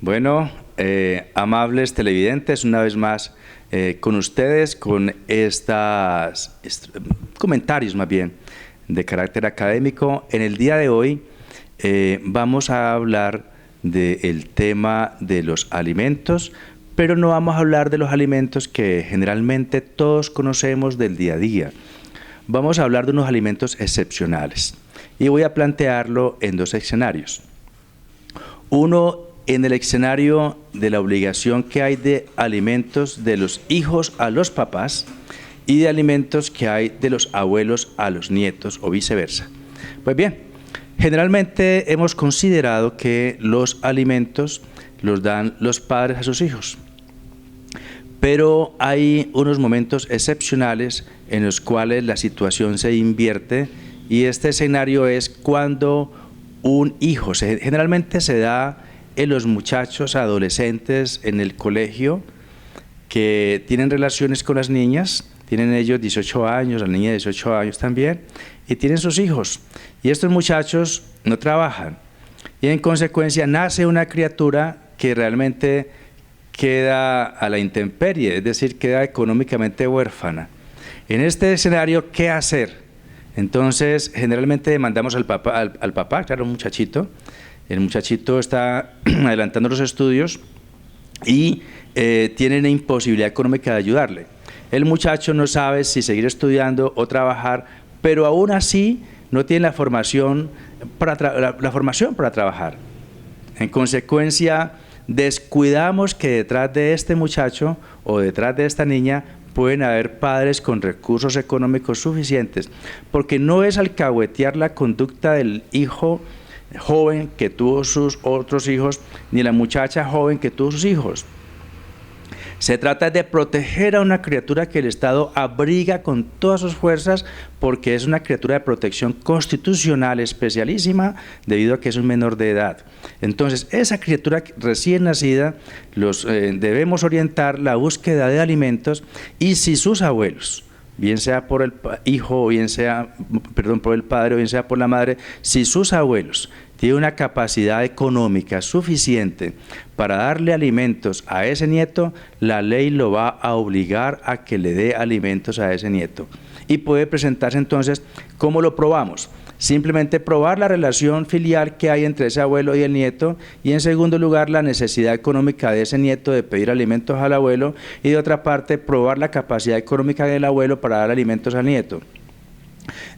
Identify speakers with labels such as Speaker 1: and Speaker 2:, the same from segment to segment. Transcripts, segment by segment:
Speaker 1: Bueno, amables televidentes, una vez más con ustedes, con comentarios más bien de carácter académico. En el día de hoy vamos a hablar del tema de los alimentos, pero no vamos a hablar de los alimentos que generalmente todos conocemos del día a día. Vamos a hablar de unos alimentos excepcionales y voy a plantearlo en dos escenarios. Uno, en el escenario de la obligación que hay de alimentos de los hijos a los papás y de alimentos que hay de los abuelos a los nietos o viceversa. Pues bien, generalmente hemos considerado que los alimentos los dan los padres a sus hijos, pero hay unos momentos excepcionales en los cuales la situación se invierte y este escenario es cuando un hijo, generalmente se da en los muchachos adolescentes en el colegio que tienen relaciones con las niñas, tienen ellos 18 años, la niña 18 años también, y tienen sus hijos. Y estos muchachos no trabajan. Y en consecuencia nace una criatura que realmente queda a la intemperie, es decir, queda económicamente huérfana. En este escenario, ¿qué hacer? Entonces, generalmente mandamos al papá, claro, un muchachito. El muchachito está adelantando los estudios y tiene una imposibilidad económica de ayudarle. El muchacho no sabe si seguir estudiando o trabajar, pero aún así no tiene la formación para trabajar. En consecuencia, descuidamos que detrás de este muchacho o detrás de esta niña pueden haber padres con recursos económicos suficientes, porque no es alcahuetear la conducta del hijo joven que tuvo sus otros hijos, ni la muchacha joven que tuvo sus hijos. Se trata de proteger a una criatura que el Estado abriga con todas sus fuerzas porque es una criatura de protección constitucional especialísima debido a que es un menor de edad. Entonces, esa criatura recién nacida debemos orientar la búsqueda de alimentos y si sus abuelos, bien sea por el hijo, o bien sea, por el padre, o bien sea por la madre, si sus abuelos tienen una capacidad económica suficiente para darle alimentos a ese nieto, la ley lo va a obligar a que le dé alimentos a ese nieto. Y puede presentarse entonces, ¿cómo lo probamos? Simplemente probar la relación filial que hay entre ese abuelo y el nieto y en segundo lugar la necesidad económica de ese nieto de pedir alimentos al abuelo y de otra parte probar la capacidad económica del abuelo para dar alimentos al nieto.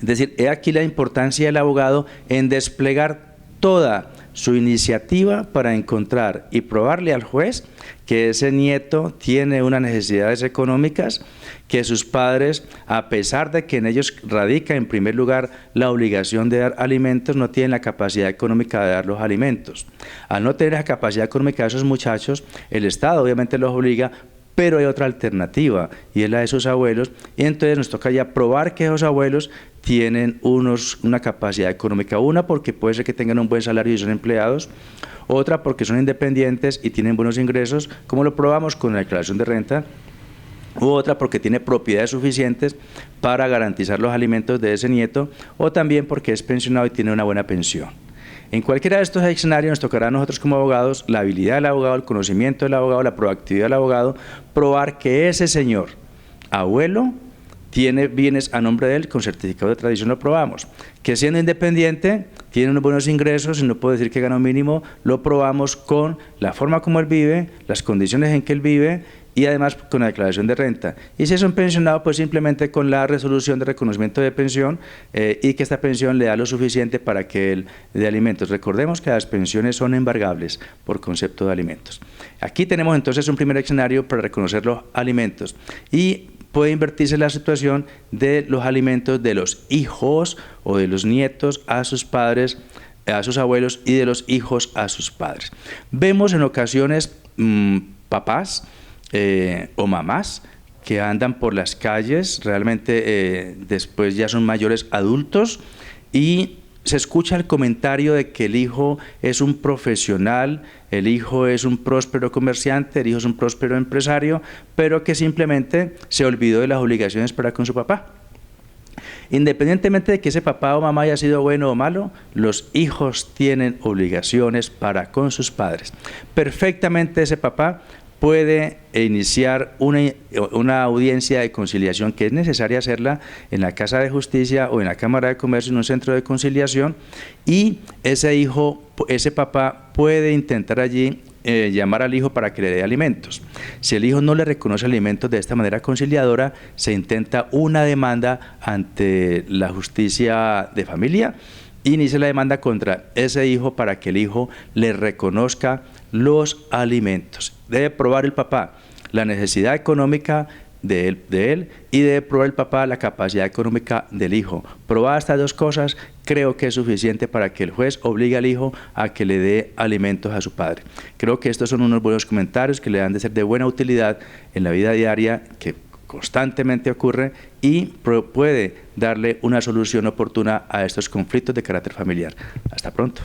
Speaker 1: Es decir, he aquí la importancia del abogado en desplegar toda su iniciativa para encontrar y probarle al juez que ese nieto tiene unas necesidades económicas, que sus padres, a pesar de que en ellos radica en primer lugar la obligación de dar alimentos, no tienen la capacidad económica de dar los alimentos. Al no tener la capacidad económica de esos muchachos, el Estado obviamente los obliga, pero hay otra alternativa y es la de sus abuelos y entonces nos toca ya probar que esos abuelos tienen una capacidad económica, una porque puede ser que tengan un buen salario y son empleados, otra porque son independientes y tienen buenos ingresos, como lo probamos con la declaración de renta, u otra porque tiene propiedades suficientes para garantizar los alimentos de ese nieto, o también porque es pensionado y tiene una buena pensión. En cualquiera de estos escenarios nos tocará a nosotros como abogados la habilidad del abogado, el conocimiento del abogado, la proactividad del abogado, probar que ese señor, abuelo, tiene bienes a nombre de él, con certificado de tradición lo probamos. Que siendo independiente, tiene unos buenos ingresos y no puedo decir que gana un mínimo, lo probamos con la forma como él vive, las condiciones en que él vive y además con la declaración de renta. Y si es un pensionado, pues simplemente con la resolución de reconocimiento de pensión y que esta pensión le da lo suficiente para que él dé alimentos. Recordemos que las pensiones son embargables por concepto de alimentos. Aquí tenemos entonces un primer escenario para reconocer los alimentos y puede invertirse la situación de los alimentos de los hijos o de los nietos a sus padres, a sus abuelos y de los hijos a sus padres. Vemos en ocasiones papás o mamás que andan por las calles, realmente después ya son mayores adultos y se escucha el comentario de que el hijo es un profesional, el hijo es un próspero comerciante, el hijo es un próspero empresario, pero que simplemente se olvidó de las obligaciones para con su papá. Independientemente de que ese papá o mamá haya sido bueno o malo, los hijos tienen obligaciones para con sus padres. Perfectamente ese papá puede iniciar una audiencia de conciliación, que es necesaria hacerla en la Casa de Justicia o en la Cámara de Comercio, en un centro de conciliación, y ese hijo, ese papá puede intentar allí llamar al hijo para que le dé alimentos. Si el hijo no le reconoce alimentos de esta manera conciliadora, se intenta una demanda ante la justicia de familia, inicia la demanda contra ese hijo para que el hijo le reconozca los alimentos. Debe probar el papá la necesidad económica de él y debe probar el papá la capacidad económica del hijo. Probar estas dos cosas creo que es suficiente para que el juez obligue al hijo a que le dé alimentos a su padre. Creo que estos son unos buenos comentarios que le han de ser de buena utilidad en la vida diaria, que constantemente ocurre, y puede darle una solución oportuna a estos conflictos de carácter familiar. Hasta pronto.